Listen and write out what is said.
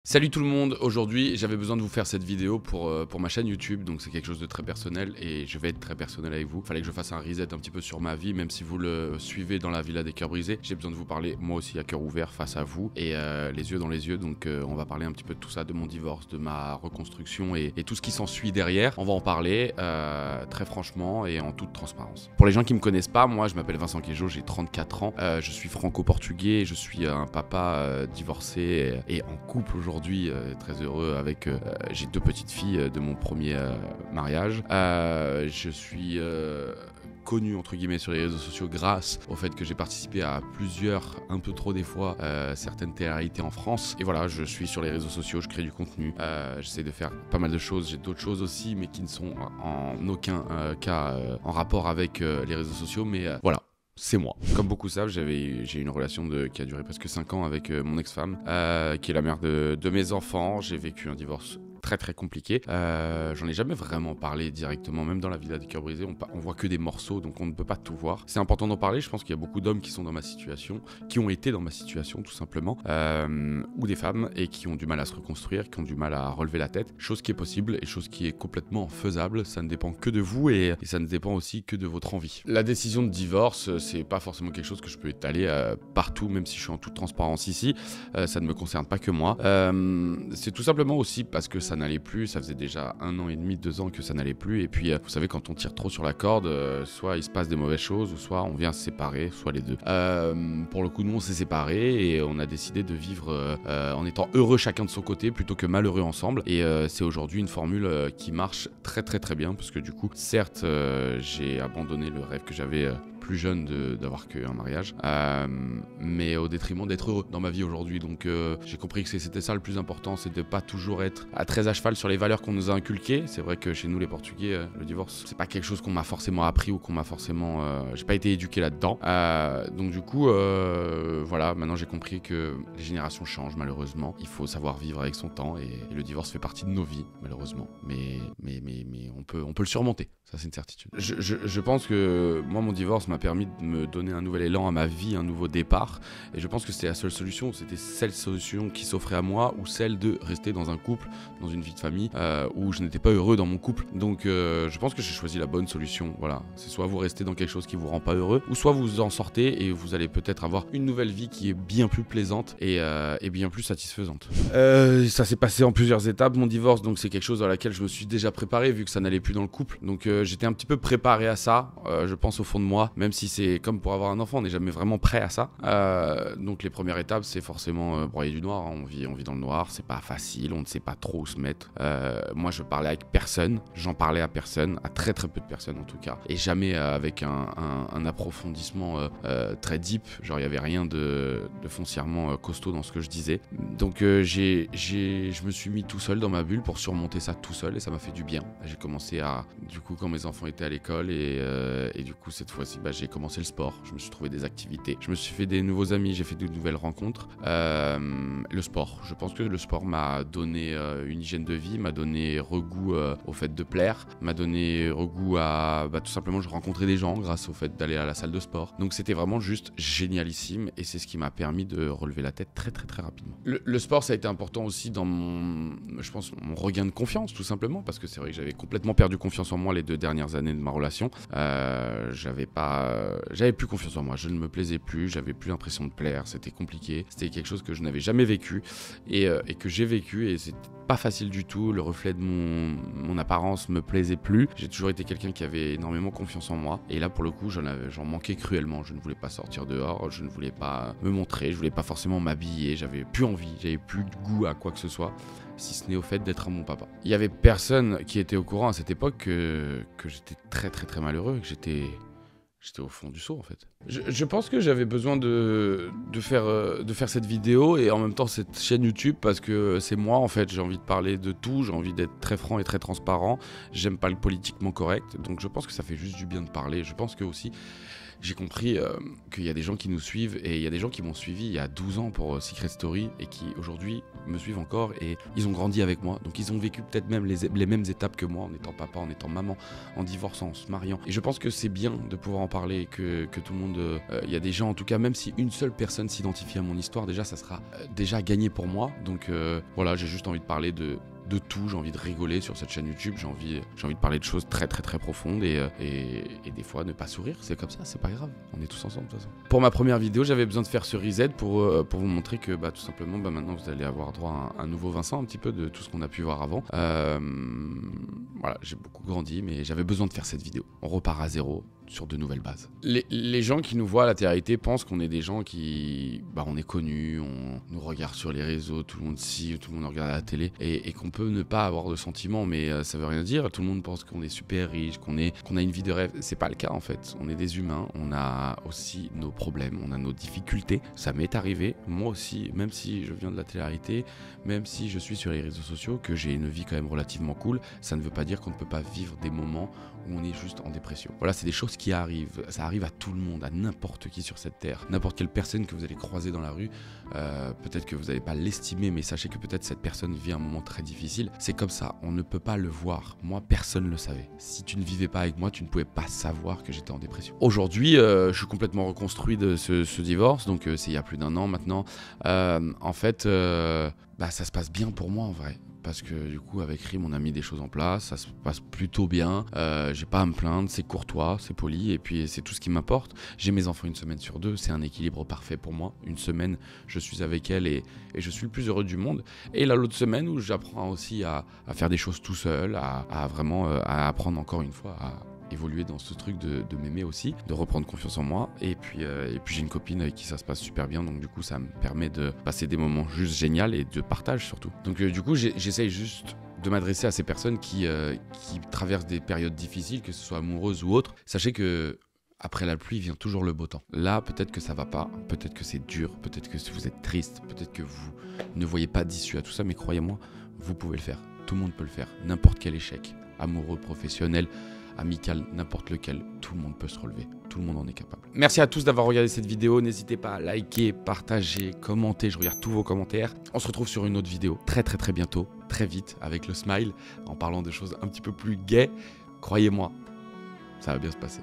Salut tout le monde, aujourd'hui j'avais besoin de vous faire cette vidéo pour ma chaîne YouTube, donc c'est quelque chose de très personnel et je vais être très personnel avec vous. Fallait que je fasse un reset un petit peu sur ma vie, même si vous le suivez dans la Villa des Cœurs Brisés. J'ai besoin de vous parler moi aussi à cœur ouvert face à vous et les yeux dans les yeux, donc on va parler un petit peu de tout ça, de mon divorce, de ma reconstruction et tout ce qui s'ensuit derrière. On va en parler très franchement et en toute transparence. Pour les gens qui me connaissent pas, moi je m'appelle Vincent Queijo, j'ai 34 ans, je suis franco-portugais, je suis un papa divorcé et en couple aujourd'hui, très heureux avec j'ai deux petites filles de mon premier mariage. Je suis connu entre guillemets sur les réseaux sociaux grâce au fait que j'ai participé à plusieurs, un peu trop des fois, certaines télé-réalités en France. Et voilà, je suis sur les réseaux sociaux, je crée du contenu, j'essaie de faire pas mal de choses. J'ai d'autres choses aussi, mais qui ne sont en aucun cas en rapport avec les réseaux sociaux. Mais voilà. C'est moi. Comme beaucoup savent, j'ai une relation qui a duré presque 5 ans avec mon ex-femme, qui est la mère de mes enfants. J'ai vécu un divorce très compliqué. J'en ai jamais vraiment parlé directement, même dans la Villa des Cœurs Brisés, on voit que des morceaux, donc on ne peut pas tout voir. C'est important d'en parler, je pense qu'il y a beaucoup d'hommes qui sont dans ma situation, qui ont été dans ma situation tout simplement, ou des femmes, et qui ont du mal à se reconstruire, qui ont du mal à relever la tête, chose qui est possible et chose qui est complètement faisable. Ça ne dépend que de vous et ça ne dépend aussi que de votre envie. La décision de divorce, c'est pas forcément quelque chose que je peux étaler partout, même si je suis en toute transparence ici, ça ne me concerne pas que moi. C'est tout simplement aussi parce que ça n'allait plus, ça faisait déjà 1 an et demi, 2 ans que ça n'allait plus, et puis vous savez, quand on tire trop sur la corde, soit il se passe des mauvaises choses, ou soit on vient se séparer, soit les deux. Pour le coup, nous on s'est séparés et on a décidé de vivre en étant heureux chacun de son côté plutôt que malheureux ensemble, et c'est aujourd'hui une formule qui marche très bien, parce que du coup, certes, j'ai abandonné le rêve que j'avais plus jeune d'avoir qu'un mariage, mais au détriment d'être heureux dans ma vie aujourd'hui. Donc j'ai compris que c'était ça le plus important, c'est de pas toujours être très à cheval sur les valeurs qu'on nous a inculquées. C'est vrai que chez nous les Portugais, le divorce c'est pas quelque chose qu'on m'a forcément appris ou qu'on m'a forcément j'ai pas été éduqué là-dedans, donc du coup voilà, maintenant j'ai compris que les générations changent malheureusement, il faut savoir vivre avec son temps, et le divorce fait partie de nos vies malheureusement, mais on peut le surmonter, ça c'est une certitude. Je pense que moi mon divorce m'a permis de me donner un nouvel élan à ma vie, un nouveau départ, et je pense que c'était la seule solution, c'était celle solution qui s'offrait à moi, ou celle de rester dans un couple, dans une vie de famille, où je n'étais pas heureux dans mon couple. Donc je pense que j'ai choisi la bonne solution, voilà. C'est soit vous restez dans quelque chose qui vous rend pas heureux, ou soit vous en sortez et vous allez peut-être avoir une nouvelle vie qui est bien plus plaisante et bien plus satisfaisante. Ça s'est passé en plusieurs étapes, mon divorce, donc c'est quelque chose à laquelle je me suis déjà préparé, vu que ça n'allait plus dans le couple. Donc j'étais un petit peu préparé à ça, je pense au fond de moi, même si c'est comme pour avoir un enfant, on n'est jamais vraiment prêt à ça. Donc les premières étapes, c'est forcément broyer du noir, on vit dans le noir, c'est pas facile, on ne sait pas trop où se mettre. Moi je parlais avec personne, j'en parlais à personne, à très peu de personnes en tout cas, et jamais avec un approfondissement très deep, genre il y avait rien de foncièrement costaud dans ce que je disais. Donc je me suis mis tout seul dans ma bulle pour surmonter ça tout seul, et ça m'a fait du bien. J'ai commencé du coup quand mes enfants étaient à l'école, et du coup cette fois-ci j'ai commencé le sport, je me suis trouvé des activités, je me suis fait des nouveaux amis, j'ai fait de nouvelles rencontres. Le sport, je pense que le sport m'a donné une hygiène de vie, m'a donné regout au fait de plaire, m'a donné regout à tout simplement je rencontrais des gens grâce au fait d'aller à la salle de sport. Donc c'était vraiment juste génialissime, et c'est ce qui m'a permis de relever la tête très rapidement. Le sport, ça a été important aussi dans je pense, mon regain de confiance, tout simplement, parce que c'est vrai que j'avais complètement perdu confiance en moi les 2 dernières années de ma relation. J'avais plus confiance en moi, je ne me plaisais plus, j'avais plus l'impression de plaire, c'était compliqué, c'était quelque chose que je n'avais jamais vécu et que j'ai vécu, et c'était pas facile du tout. Le reflet de mon apparence me plaisait plus. J'ai toujours été quelqu'un qui avait énormément confiance en moi, et là pour le coup j'en manquais cruellement. Je ne voulais pas sortir dehors, je ne voulais pas me montrer, je voulais pas forcément m'habiller, j'avais plus envie, j'avais plus de goût à quoi que ce soit, si ce n'est au fait d'être un bon papa. Il y avait personne qui était au courant à cette époque que j'étais très malheureux, que j'étais au fond du seau en fait. Je pense que j'avais besoin de faire cette vidéo et en même temps cette chaîne YouTube, parce que c'est moi en fait, j'ai envie de parler de tout, j'ai envie d'être très franc et très transparent, j'aime pas le politiquement correct, donc je pense que ça fait juste du bien de parler. Je pense que aussi j'ai compris qu'il y a des gens qui nous suivent et il y a des gens qui m'ont suivi il y a 12 ans pour Secret Story et qui aujourd'hui me suivent encore et ils ont grandi avec moi. Donc ils ont vécu peut-être même les mêmes étapes que moi en étant papa, en étant maman, en divorçant, en se mariant. Et je pense que c'est bien de pouvoir en parler, que tout le monde... Il y a des gens, en tout cas, même si une seule personne s'identifie à mon histoire, déjà ça sera déjà gagné pour moi. Donc voilà, j'ai juste envie de parler de tout, j'ai envie de rigoler sur cette chaîne YouTube, j'ai envie de parler de choses très très très profondes et des fois ne pas sourire, c'est comme ça, c'est pas grave, on est tous ensemble de toute façon. Pour ma première vidéo, j'avais besoin de faire ce reset pour vous montrer que tout simplement maintenant vous allez avoir droit à un nouveau Vincent, un petit peu de tout ce qu'on a pu voir avant. Voilà, j'ai beaucoup grandi mais j'avais besoin de faire cette vidéo, on repart à zéro sur de nouvelles bases. Les gens qui nous voient à la télé-réalité pensent qu'on est des gens qui... on est connus, on nous regarde sur les réseaux, tout le monde suit, tout le monde regarde à la télé, et qu'on peut ne pas avoir de sentiments, mais ça veut rien dire. Tout le monde pense qu'on est super riche, qu'on a une vie de rêve. C'est pas le cas en fait. On est des humains, on a aussi nos problèmes, on a nos difficultés. Ça m'est arrivé, moi aussi, même si je viens de la télé-réalité, même si je suis sur les réseaux sociaux, que j'ai une vie quand même relativement cool, ça ne veut pas dire qu'on ne peut pas vivre des moments où on est juste en dépression. Voilà, c'est des choses qui arrivent. Ça arrive à tout le monde, à n'importe qui sur cette terre. N'importe quelle personne que vous allez croiser dans la rue, peut-être que vous n'allez pas l'estimer, mais sachez que peut-être cette personne vit un moment très difficile. C'est comme ça, on ne peut pas le voir. Moi, personne ne le savait. Si tu ne vivais pas avec moi, tu ne pouvais pas savoir que j'étais en dépression. Aujourd'hui, je suis complètement reconstruit de ce divorce, donc c'est il y a plus d'1 an maintenant. En fait, ça se passe bien pour moi en vrai. Parce que du coup avec Rim on a mis des choses en place, ça se passe plutôt bien, j'ai pas à me plaindre, c'est courtois, c'est poli et puis c'est tout ce qui m'importe. J'ai mes enfants 1 semaine sur 2, c'est un équilibre parfait pour moi. 1 semaine je suis avec elle et je suis le plus heureux du monde. Et là l'autre semaine où j'apprends aussi à faire des choses tout seul, à vraiment à apprendre encore une fois à évoluer dans ce truc de m'aimer aussi, de reprendre confiance en moi et puis j'ai une copine avec qui ça se passe super bien, donc du coup ça me permet de passer des moments juste géniaux et de partage surtout. Donc du coup j'essaye juste de m'adresser à ces personnes qui traversent des périodes difficiles, que ce soit amoureuses ou autres. Sachez que après la pluie vient toujours le beau temps. Là, peut-être que ça va pas, peut-être que c'est dur, peut-être que vous êtes triste, peut-être que vous ne voyez pas d'issue à tout ça, mais croyez-moi, vous pouvez le faire. Tout le monde peut le faire. N'importe quel échec, amoureux, professionnel, amical, n'importe lequel, tout le monde peut se relever, tout le monde en est capable. Merci à tous d'avoir regardé cette vidéo, n'hésitez pas à liker, partager, commenter, je regarde tous vos commentaires. On se retrouve sur une autre vidéo très très très bientôt, très vite, avec le smile, en parlant de choses un petit peu plus gaies. Croyez-moi, ça va bien se passer.